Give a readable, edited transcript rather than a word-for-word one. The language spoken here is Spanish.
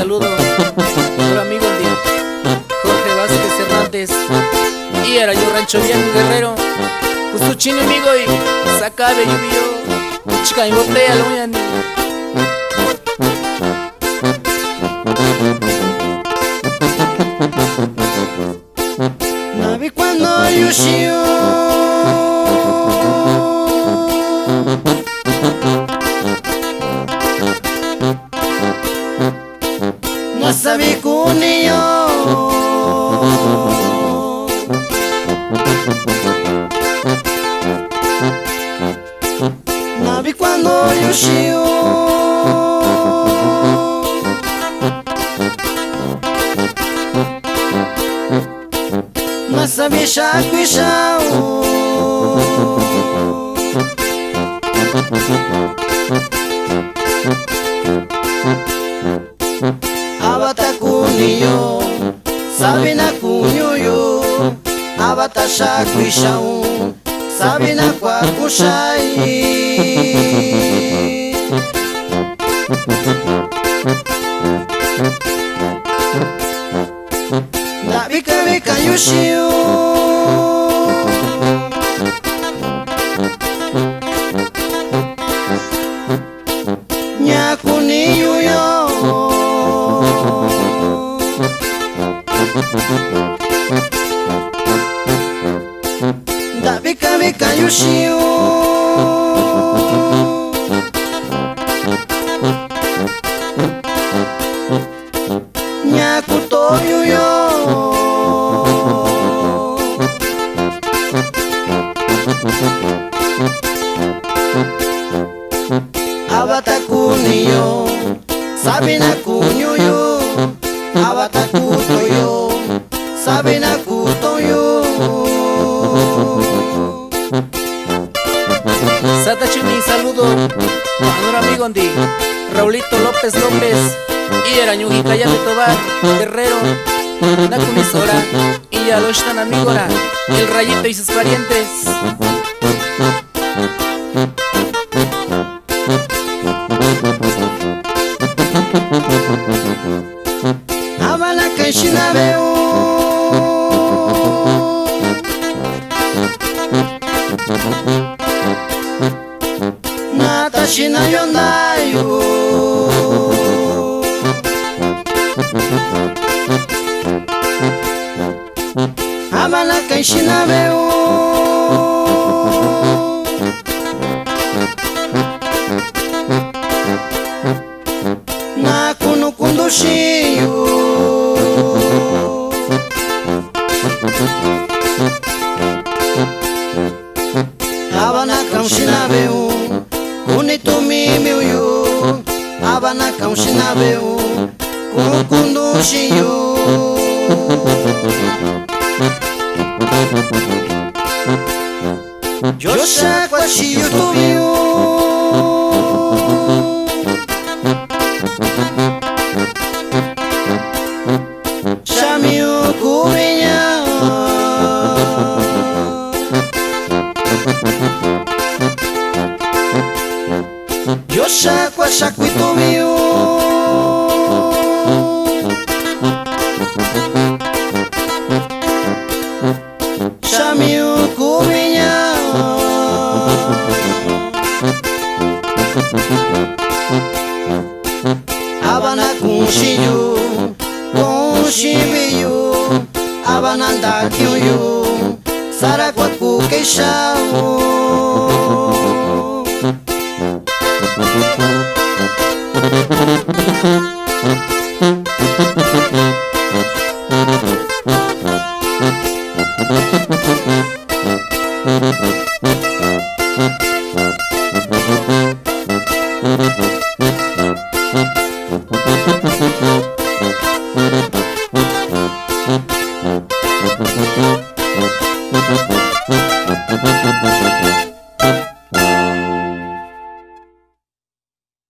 saludo nuestro amigo Jorge Vázquez Hernández. Y era yo rancho bien guerrero. Justo chino amigo y sacabe lluvio. Chica y botella lo uñan. Navi cuando yo no sabía con ello. Navi cuando yo mas sabia chacuichão abata cunho sabe na cunho abata chacuichão sabe na quacuchai da bica yushio nyakuniyo yo da bica yushio nyakutoyo yo abata cunho sabe na cunho yo abata cuto yo sabe na cuto yo Sata Chini, saludo a nuestro amigo Raulito López y era ñugi Callame Tobar Guerrero Nakunisora y ya lo están amigora el Rayito y sus parientes. Habana Kaishina veo Natashina Yondayo Habana Kaishina veo Nakuno Kundushiyo Habana Kaishina veo Kunitumi miyo Habana Kaishina veo Kundushiyo Josha kwa shiyo tuyo Shamiyo kuwenya Josha kwa shakwi tuyo Shamiyo kuwenya Abana kunshiyo Kunshibiyo Abana ndakiyo Sarakwa kukeshao